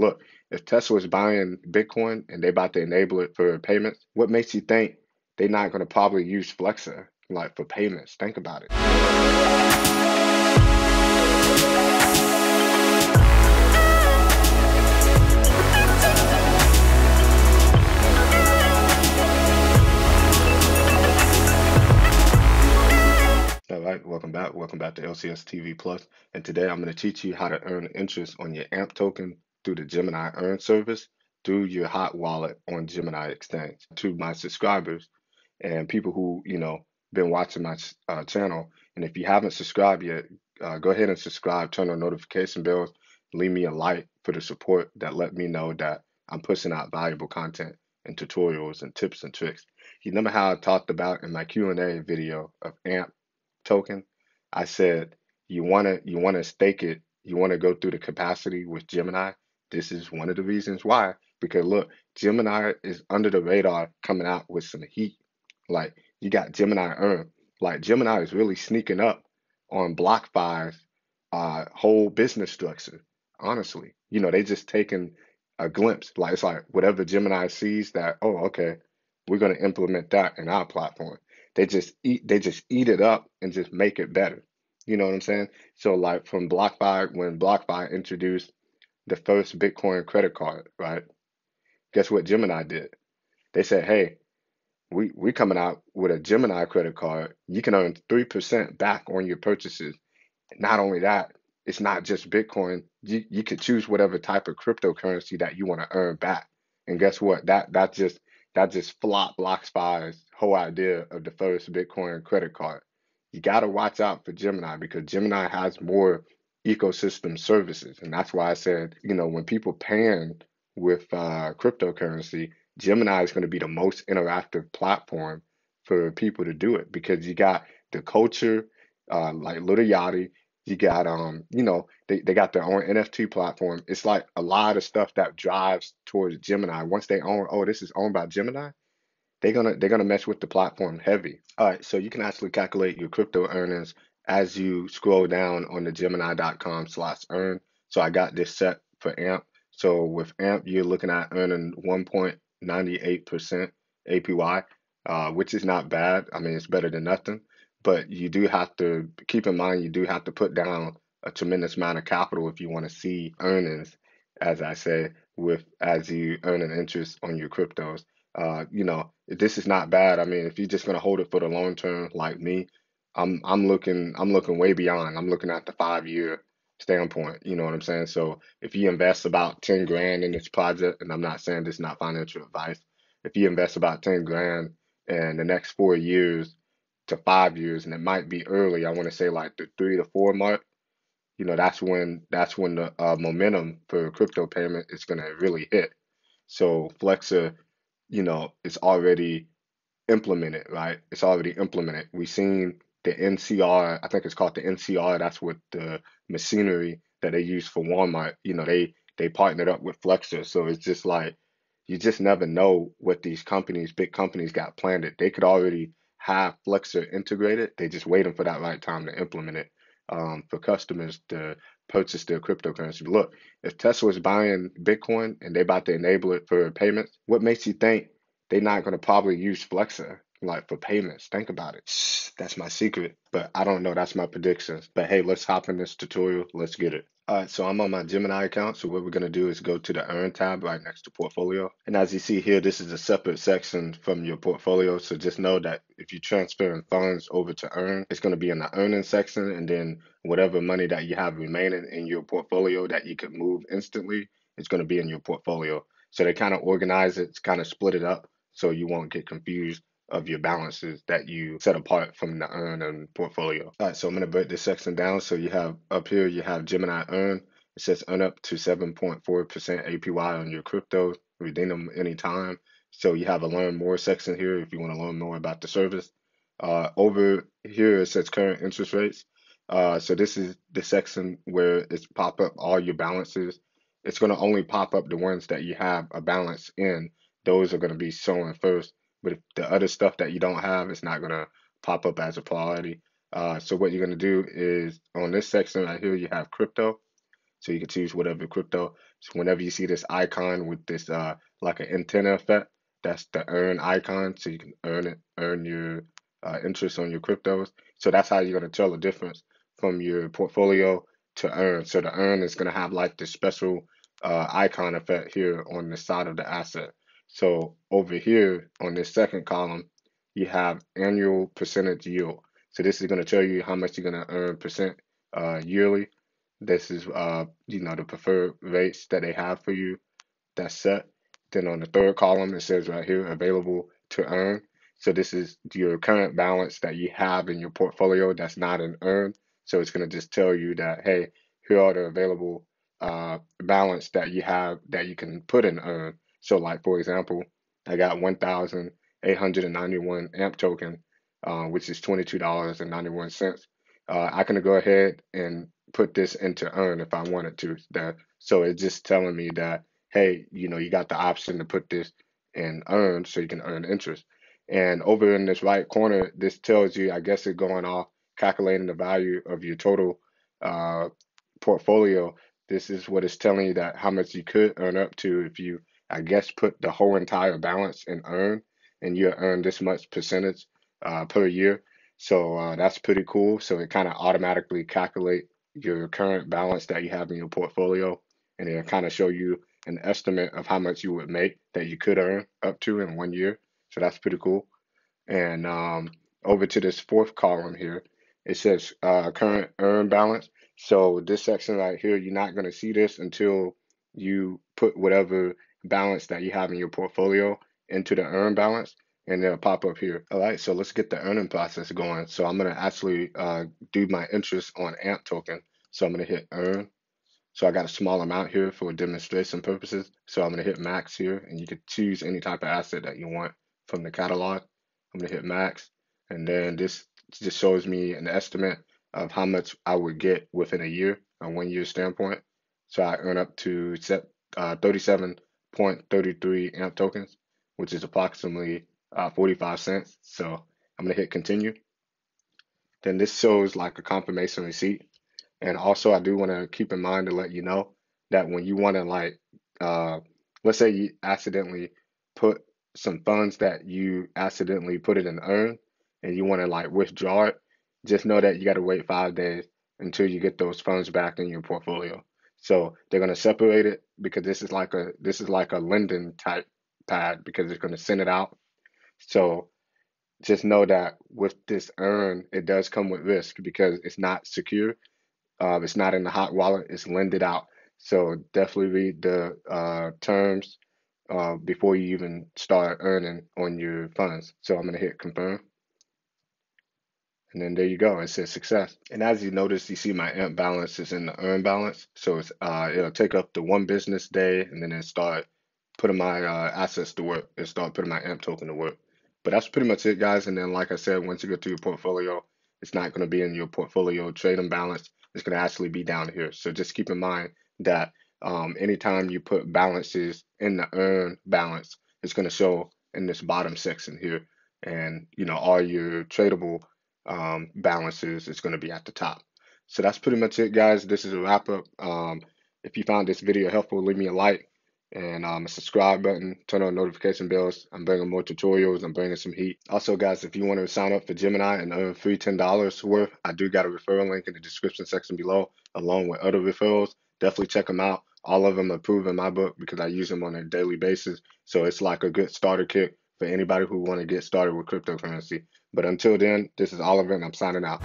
look, if Tesla's buying Bitcoin and they're about to enable it for payments, what makes you think they're not going to probably use Flexa like for payments? Think about it. All right, welcome back. Welcome back to LCS TV Plus. And today I'm going to teach you how to earn interest on your AMP token through the Gemini Earn service through your hot wallet on Gemini Exchange. To my subscribers and people who, been watching my channel, and if you haven't subscribed yet, go ahead and subscribe, turn on notification bells, leave me a like for the support that let me know that I'm pushing out valuable content and tutorials and tips and tricks. You remember how I talked about in my Q&A video of AMP token? I said you wanna stake it, you wanna go through the capacity with Gemini. This is one of the reasons why. Because look, Gemini is under the radar coming out with some heat. Like you got Gemini Earn. Like Gemini is really sneaking up on BlockFi's whole business structure. Honestly, they just taking a glimpse. Like it's like whatever Gemini sees that, oh, okay, we're gonna implement that in our platform. They just eat it up and just make it better. You know what I'm saying? So like from BlockFi, when BlockFi introduced the first Bitcoin credit card, right? Guess what Gemini did? They said, hey, we coming out with a Gemini credit card. You can earn 3% back on your purchases. Not only that, it's not just Bitcoin. You could choose whatever type of cryptocurrency that you want to earn back. And guess what? That just flopped BlockFi's whole idea of the first Bitcoin credit card. You got to watch out for Gemini because Gemini has more ecosystem services, and that's why I said, when people paying with cryptocurrency, Gemini is going to be the most interactive platform for people to do it because you got the culture, like Little Yachty. You got they got their own NFT platform. It's like a lot of stuff that drives towards Gemini. Once they own, oh, this is owned by Gemini, they're gonna mess with the platform heavy. All right, so you can actually calculate your crypto earnings as you scroll down on the Gemini.com/earn. So I got this set for AMP. So with AMP, you're looking at earning 1.98% APY, which is not bad. I mean, it's better than nothing. But you do have to keep in mind you do have to put down a tremendous amount of capital if you want to see earnings, as I say, with as you earn an interest on your cryptos. This is not bad. I mean, if you're just gonna hold it for the long term, like me, I'm looking way beyond. I'm looking at the 5 year standpoint. You know what I'm saying? So if you invest about 10 grand in this project, and I'm not saying this is not financial advice, if you invest about 10 grand in the next 4 years to 5 years, and it might be early, I want to say like the 3 to 4 mark, that's when the momentum for crypto payment is gonna really hit. So Flexa, it's already implemented, right? It's already implemented. We've seen the NCR, I think it's called the NCR, that's what the machinery that they use for Walmart, they partnered up with Flexa. So it's just like you just never know what these companies, big companies got planned. They could already have Flexa integrated. They just waiting for that right time to implement it for customers to purchase their cryptocurrency. Look, if Tesla is buying Bitcoin and they about to enable it for payments, what makes you think they're not going to probably use Flexa like for payments? Think about it. That's my secret, but I don't know. That's my predictions. But hey, let's hop in this tutorial. Let's get it. All right, so I'm on my Gemini account. So what we're going to do is go to the Earn tab right next to Portfolio. And as you see here, this is a separate section from your portfolio. So just know that if you're transferring funds over to Earn, it's going to be in the Earning section. And then whatever money that you have remaining in your portfolio that you can move instantly, it's going to be in your portfolio. So they kind of organize it, kind of split it up so you won't get confused of your balances that you set apart from the Earn and portfolio. All right, so I'm going to break this section down. So you have up here, you have Gemini Earn. It says earn up to 7.4% APY on your crypto, redeem them anytime. So you have a learn more section here if you want to learn more about the service. Over here, it says current interest rates. So this is the section where it's pop up all your balances. It's going to only pop up the ones that you have a balance in. Those are going to be showing first. But if the other stuff that you don't have, it's not going to pop up as a priority. So what you're going to do is on this section right here, you have crypto. So you can choose whatever crypto. So whenever you see this icon with this like an antenna effect, that's the earn icon, so you can earn your interest on your cryptos. So that's how you're gonna tell the difference from your portfolio to earn. So the earn is gonna have like this special icon effect here on the side of the asset. So over here on this second column, you have annual percentage yield. So this is gonna tell you how much you're gonna earn percent yearly. This is the preferred rates that they have for you that's set. Then on the third column, it says right here, available to earn. So this is your current balance that you have in your portfolio that's not in earn. So it's going to just tell you that, hey, here are the available balance that you have that you can put in earn. So like, for example, I got 1,891 AMP token, which is $22.91. I can go ahead and put this into earn if I wanted to. So it's just telling me that, hey, you got the option to put this in earn so you can earn interest. And over in this right corner, this tells you, I guess it's going off calculating the value of your total uh, portfolio. This is what it's telling you that how much you could earn up to if you, I guess, put the whole entire balance in earn and you earn this much percentage per year. So that's pretty cool. So it kind of automatically calculate your current balance that you have in your portfolio, and it'll kind of show you an estimate of how much you would make that you could earn up to in 1 year. So that's pretty cool. And over to this fourth column here, it says current earn balance. So this section right here, you're not going to see this until you put whatever balance that you have in your portfolio into the earn balance, and it'll pop up here. All right, so let's get the earning process going. So I'm going to actually do my interest on AMP token. So I'm going to hit earn. So I got a small amount here for demonstration purposes. So I'm going to hit max here, and you could choose any type of asset that you want from the catalog. I'm going to hit max, and then this just shows me an estimate of how much I would get within a year, a 1 year standpoint. So I earn up to 37.33 AMP tokens, which is approximately 45 cents. So I'm going to hit continue. Then this shows like a confirmation receipt. And also, I do want to keep in mind to let you know that when you want to uh, let's say you accidentally put some funds that you accidentally put it in earn, and you want to like withdraw it, just know that you got to wait 5 days until you get those funds back in your portfolio. So they're going to separate it because this is like a lending type pad because it's going to send it out. So just know that with this earn, it does come with risk because it's not secure. It's not in the hot wallet, it's lended out. So definitely read the terms before you even start earning on your funds. So I'm going to hit confirm. And then there you go. It says success. And as you notice, you see my AMP balance is in the earn balance. So it'll take up to 1 business day, and then it start putting my assets to work. It start putting my AMP token to work. But that's pretty much it, guys. And then, like I said, once you get to your portfolio, it's not going to be in your portfolio trading balance. It's going to actually be down here. So just keep in mind that anytime you put balances in the earn balance, it's going to show in this bottom section here. And all your tradable balances is going to be at the top. So that's pretty much it, guys. This is a wrap up. If you found this video helpful, leave me a like and a subscribe button, turn on notification bells. I'm bringing more tutorials. I'm bringing some heat. Also, guys, if you want to sign up for Gemini and earn free $10 worth, I do got a referral link in the description section below, along with other referrals. Definitely check them out. All of them are approved in my book because I use them on a daily basis. So it's like a good starter kit for anybody who want to get started with cryptocurrency. But until then, this is Oliver, and I'm signing out.